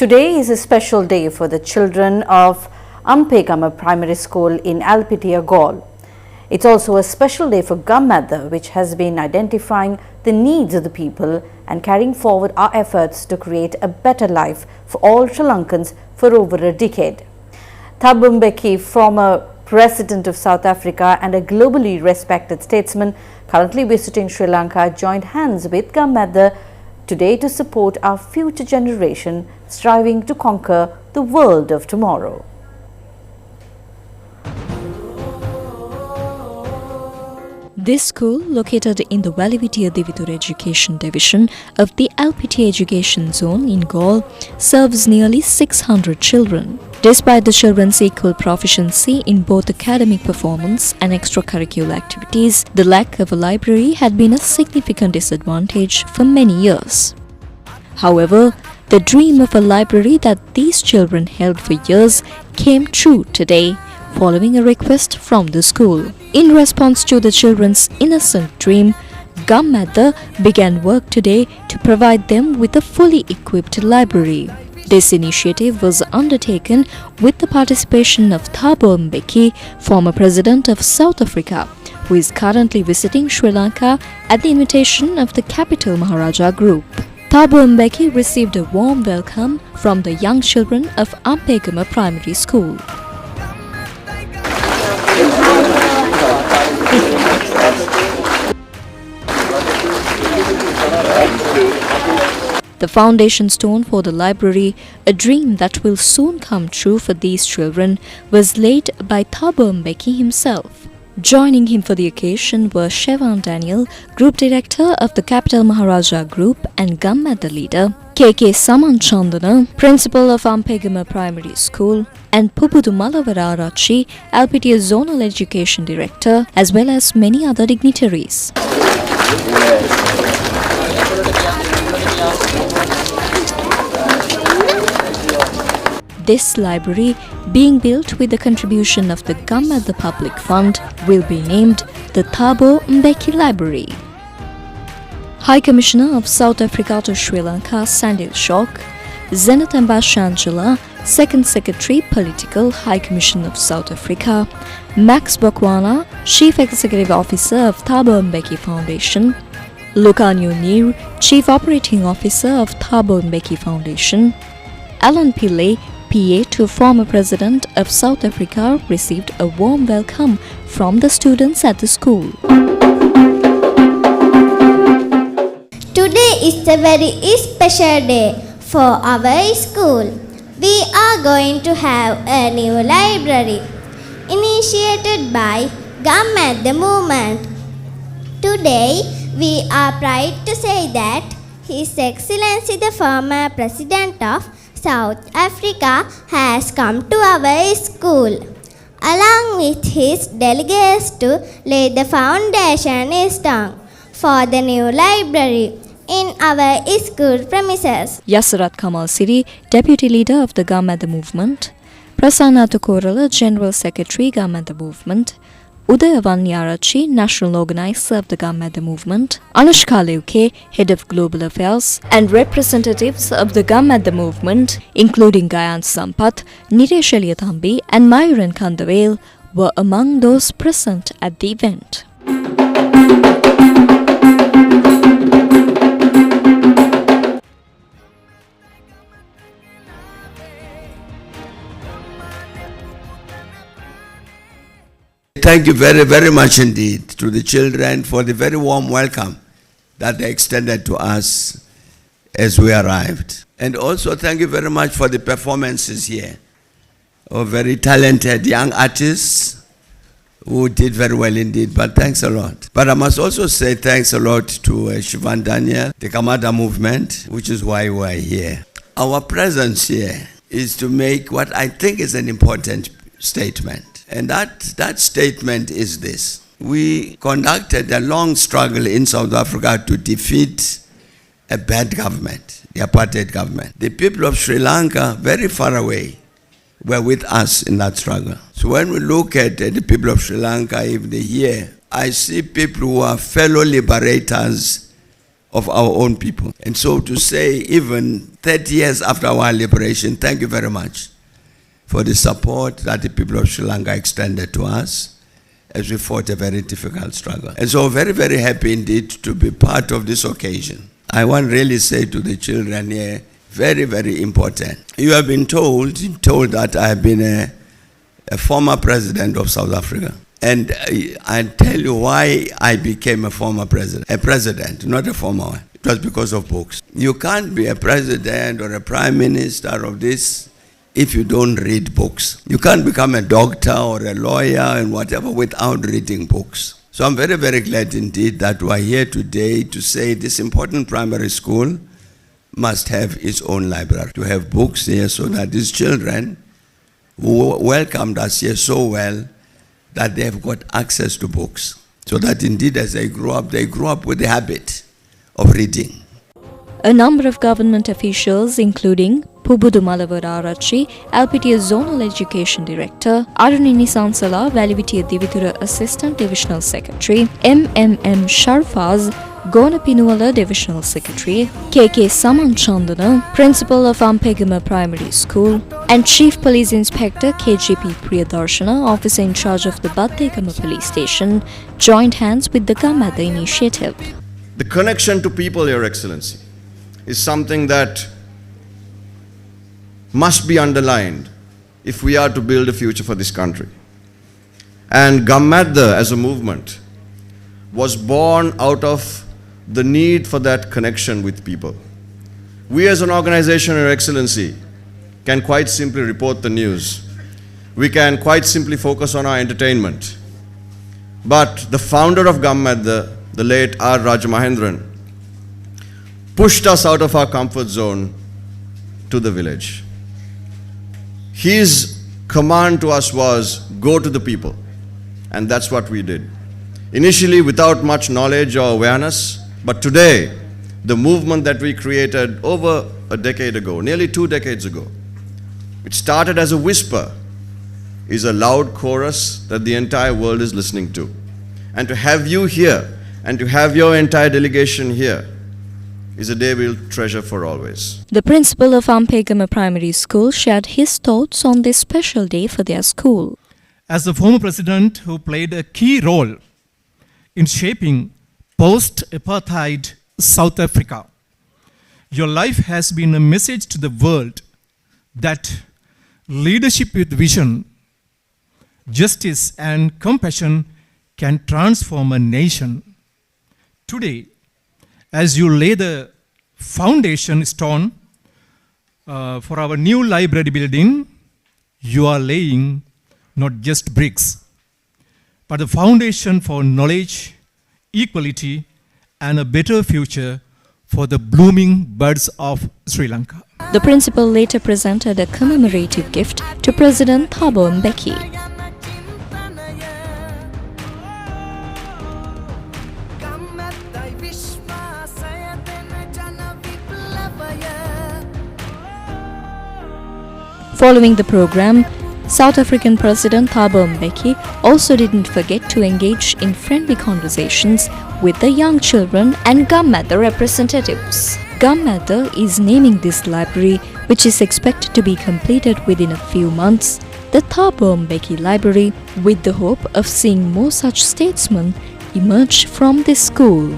Today is a special day for the children of Mbeki Primary School in Alpitia, Gaul. It's also a special day for Gammadda, which has been identifying the needs of the people and carrying forward our efforts to create a better life for all Sri Lankans for over a decade. Thabo Mbeki, former President of South Africa and a globally respected statesman currently visiting Sri Lanka, joined hands with Gammadda today to support our future generation striving to conquer the world of tomorrow. This school, located in the Valivitiya Divitur Education Division of the LPT Education Zone in Gaul, serves nearly 600 children. Despite the children's equal proficiency in both academic performance and extracurricular activities, the lack of a library had been a significant disadvantage for many years. However, the dream of a library that these children held for years came true today, following a request from the school. In response to the children's innocent dream, Gammadda began work today to provide them with a fully equipped library. This initiative was undertaken with the participation of Thabo Mbeki, former President of South Africa, who is currently visiting Sri Lanka at the invitation of the Capital Maharaja Group. Thabo Mbeki received a warm welcome from the young children of Mbeki Primary School. The foundation stone for the library, a dream that will soon come true for these children, was laid by Thabo Mbeki himself. Joining him for the occasion were Shevan Daniel, Group Director of the Capital Maharaja Group and Gammadda leader, K.K. Saman Chandana, Principal of Mbeki Primary School, and Pupudu Malavararachi, LPT Zonal Education Director, as well as many other dignitaries. This library, being built with the contribution of the Gammadda Public Fund, will be named the Thabo Mbeki Library. High Commissioner of South Africa to Sri Lanka, Sandil Shock, Zenith Ambassador Angela, Second Secretary Political, High Commission of South Africa, Max Bokwana, Chief Executive Officer of Thabo Mbeki Foundation, Lukanyo Nir, Chief Operating Officer of Thabo Mbeki Foundation, Alan Pillay, PA to former President of South Africa, received a warm welcome from the students at the school. Today is a very special day for our school. We are going to have a new library initiated by Gammadda movement. Today, we are proud to say that His Excellency the former President of South Africa has come to our school along with his delegates to lay the foundation stone for the new library in our school premises. Yasarat Kamal Siri, Deputy Leader of the Gammadda Movement, Prasanna Korala, General Secretary Gammadda Movement, Udaya Vanyarachi, National Organizer of the Gammadda Movement, Anushka Leuke, Head of Global Affairs, and representatives of the Gammadda Movement, including Gayan Sampath, Niresh Eliathambi, and Mayuran Kandavel, were among those present at the event. Thank you very, very much indeed to the children for the very warm welcome that they extended to us as we arrived. And also thank you very much for the performances here of very talented young artists who did very well indeed, but thanks a lot. But I must also say thanks a lot to Shevan Daniel, the Gammadda movement, which is why we're here. Our presence here is to make what I think is an important statement. And that statement is this. We conducted a long struggle in South Africa to defeat a bad government, the apartheid government. The people of Sri Lanka, very far away, were with us in that struggle. So when we look at the people of Sri Lanka, if they hear, I see people who are fellow liberators of our own people. And so to say, even 30 years after our liberation, thank you very much for the support that the people of Sri Lanka extended to us as we fought a very difficult struggle. And so very, very happy indeed to be part of this occasion. I want to really say to the children here, very, very important. You have been told that I have been a former president of South Africa. And I'll tell you why I became a former president. A president, not a former one. It was because of books. You can't be a president or a prime minister of this if you don't read books. You can't become a doctor or a lawyer and whatever without reading books. So I'm very, very glad indeed that we are here today to say this important primary school must have its own library, to have books here so that these children who welcomed us here so well, that they have got access to books, so that indeed as they grew up with the habit of reading. A number of government officials, including Pubudu Malavararachi, LPTA Zonal Education Director, Arunini Sansala, Valivitiya Divithura Assistant Divisional Secretary, MMM Sharfaz, Gonapinuala Divisional Secretary, KK Samanchandana, Principal of Ampegama Primary School, and Chief Police Inspector KGP Priyadarshana, Officer in charge of the Battekama Police Station, joined hands with the Gammadda initiative. The connection to people, Your Excellency, is something that must be underlined if we are to build a future for this country. And Gammadda as a movement was born out of the need for that connection with people. We as an organization, Your Excellency, can quite simply report the news. We can quite simply focus on our entertainment. But the founder of Gammadda, the late R. Rajamahendran, pushed us out of our comfort zone to the village. His command to us was, go to the people. And that's what we did. Initially without much knowledge or awareness, but today, the movement that we created over a decade ago, nearly 2 decades ago, it started as a whisper, is a loud chorus that the entire world is listening to. And to have you here, and to have your entire delegation here, is a day we'll treasure for always. The principal of Ampegama Primary School shared his thoughts on this special day for their school. As the former president who played a key role in shaping post-apartheid South Africa, your life has been a message to the world that leadership with vision, justice and compassion can transform a nation. Today, as you lay the foundation stone for our new library building, you are laying not just bricks, but the foundation for knowledge, equality, and a better future for the blooming buds of Sri Lanka. The principal later presented a commemorative gift to President Thabo Mbeki. Following the program, South African President Thabo Mbeki also didn't forget to engage in friendly conversations with the young children and Gammadda representatives. Gammadda is naming this library, which is expected to be completed within a few months, the Thabo Mbeki Library, with the hope of seeing more such statesmen emerge from this school.